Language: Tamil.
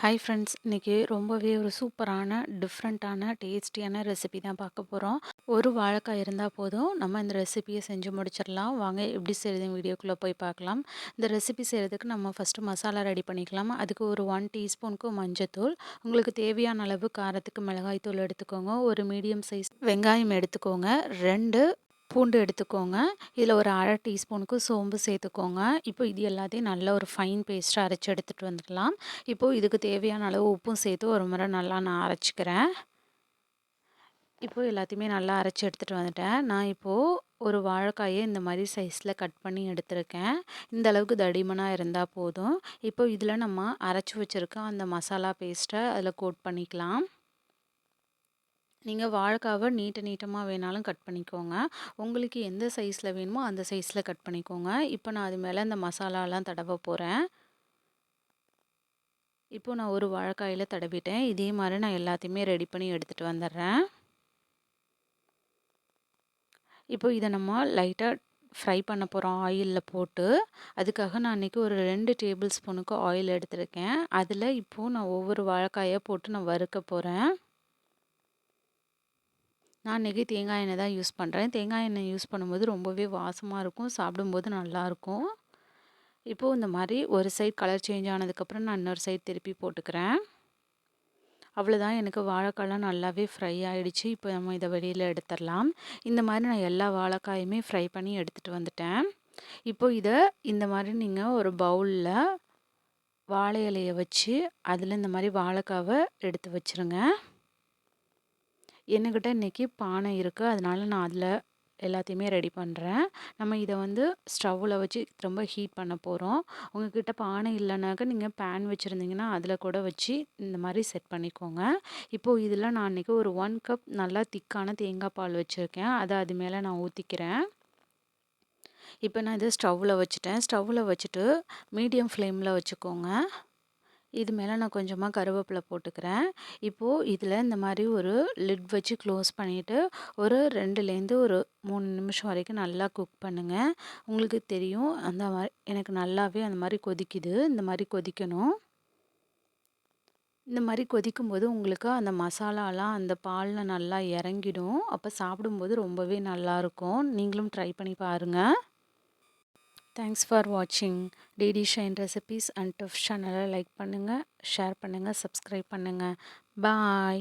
ஹாய் ஃப்ரெண்ட்ஸ், இன்றைக்கி ரொம்பவே ஒரு சூப்பரான டிஃப்ரெண்ட்டான டேஸ்டியான ரெசிபி தான் பார்க்க போகிறோம். ஒரு வாழைக்காய் இருந்தால் போதும், நம்ம இந்த ரெசிபியை செஞ்சு முடிச்சிடலாம். வாங்க எப்படி செய்யுதுன்னு வீடியோக்குள்ளே போய் பார்க்கலாம். இந்த ரெசிபி செய்கிறதுக்கு நம்ம ஃபஸ்ட்டு மசாலா ரெடி பண்ணிக்கலாம். அதுக்கு ஒரு 1 டீஸ்பூனுக்கு மஞ்சத்தூள், உங்களுக்கு தேவையான அளவு காரத்துக்கு மிளகாய் தூள் எடுத்துக்கோங்க. ஒரு மீடியம் சைஸ் வெங்காயம் எடுத்துக்கோங்க. 2 பூண்டு எடுத்துக்கோங்க. இதில் ஒரு 1/2 டீஸ்பூனுக்கு சோம்பு சேர்த்துக்கோங்க. இப்போ இது எல்லாத்தையும் நல்ல ஒரு ஃபைன் பேஸ்ட்டாக அரைச்சி எடுத்துகிட்டு வந்துக்கலாம். இப்போது இதுக்கு தேவையான அளவு உப்பும் சேர்த்து ஒரு முறை நல்லா நான் அரைச்சிக்கிறேன். இப்போது எல்லாத்தையுமே நல்லா அரைச்சி எடுத்துகிட்டு வந்துட்டேன். நான் இப்போது ஒரு வாழைக்காயை இந்த மாதிரி சைஸில் கட் பண்ணி எடுத்திருக்கேன். இந்த அளவுக்கு தடிமனாக இருந்தால் போதும். இப்போ இதில் நம்ம அரைச்சி வச்சுருக்க அந்த மசாலா பேஸ்ட்டை அதில் கோட் பண்ணிக்கலாம். நீங்கள் வாழைக்காவை நீட்டமாக வேணாலும் கட் பண்ணிக்கோங்க. உங்களுக்கு எந்த சைஸில் வேணுமோ அந்த சைஸில் கட் பண்ணிக்கோங்க. இப்போ நான் அது மேலே இந்த மசாலாலாம் தடவ போகிறேன். இப்போது நான் ஒரு வாழைக்காயில் தடவிட்டேன். இதே மாதிரி நான் எல்லாத்தையுமே ரெடி பண்ணி எடுத்துகிட்டு வந்துடுறேன். இப்போ இதை நம்ம லைட்டாக ஃப்ரை பண்ண போகிறோம் ஆயிலில் போட்டு. அதுக்காக நான் இன்றைக்கி ஒரு 2 டேபிள் ஸ்பூனுக்கு ஆயில் எடுத்திருக்கேன். அதில் இப்போது நான் ஒவ்வொரு வாழைக்காயாக போட்டு நான் வறுக்க போகிறேன். நான் இன்றைக்கி தேங்காய் எண்ணெய் தான் யூஸ் பண்ணுறேன். தேங்காய் எண்ணெய் யூஸ் பண்ணும்போது ரொம்பவே வாசமாக இருக்கும், சாப்பிடும்போது நல்லாயிருக்கும். இப்போது இந்த மாதிரி ஒரு சைட் கலர் சேஞ்ச் ஆனதுக்கப்புறம் நான் இன்னொரு சைட் திருப்பி போட்டுக்கிறேன். அவ்வளோதான், எனக்கு வாழைக்காய்லாம் நல்லாவே ஃப்ரை ஆகிடுச்சு. இப்போ நம்ம இதை வெளியில் எடுத்துடலாம். இந்த மாதிரி நான் எல்லா வாழைக்காயுமே ஃப்ரை பண்ணி எடுத்துகிட்டு வந்துட்டேன். இப்போது இதை இந்த மாதிரி நீங்கள் ஒரு பவுலில் வாழை இலையை வச்சு அதில் இந்த மாதிரி வாழைக்காவை எடுத்து வச்சுருங்க. என்கிட்ட இன்றைக்கி பானை இருக்குது, அதனால் நான் அதில் எல்லாத்தையுமே ரெடி பண்ணுறேன். நம்ம இதை ஸ்டவ்வில் வச்சு ரொம்ப ஹீட் பண்ண போகிறோம். உங்கள்கிட்ட பானை இல்லைனாக்க நீங்கள் பேன் வச்சுருந்தீங்கன்னா அதில் கூட வச்சு இந்த மாதிரி செட் பண்ணிக்கோங்க. இப்போது இதில் நான் இன்றைக்கி ஒரு 1 கப் நல்லா திக்கான தேங்காய் பால் வச்சுருக்கேன். அதை அது மேலே நான் ஊற்றிக்கிறேன். இப்போ நான் இதை ஸ்டவ்வில் வச்சுட்டேன். ஸ்டவ்வில் வச்சுட்டு மீடியம் ஃப்ளேமில் வச்சுக்கோங்க. இது மேலே நான் கொஞ்சமாக கருவேப்பிலை போட்டுக்கிறேன். இப்போது இதில் இந்த மாதிரி ஒரு லிட் வச்சு க்ளோஸ் பண்ணிவிட்டு ஒரு 2லேருந்து ஒரு 3 நிமிஷம் வரைக்கும் நல்லா குக் பண்ணுங்கள். உங்களுக்கு தெரியும் அந்த மாதிரி எனக்கு நல்லாவே அந்த மாதிரி கொதிக்குது. இந்த மாதிரி கொதிக்கணும். இந்த மாதிரி கொதிக்கும்போது உங்களுக்கு அந்த மசாலாலாம் அந்த பாலில் நல்லா இறங்கிடும். அப்போ சாப்பிடும்போது ரொம்பவே நல்லாயிருக்கும். நீங்களும் ட்ரை பண்ணி பாருங்கள். தேங்க்ஸ் ஃபார் வாட்சிங். DD Shine Recipes and Tips சேனலை லைக் பண்ணுங்கள், ஷேர் பண்ணுங்கள், சப்ஸ்கிரைப் பண்ணுங்கள். பாய்.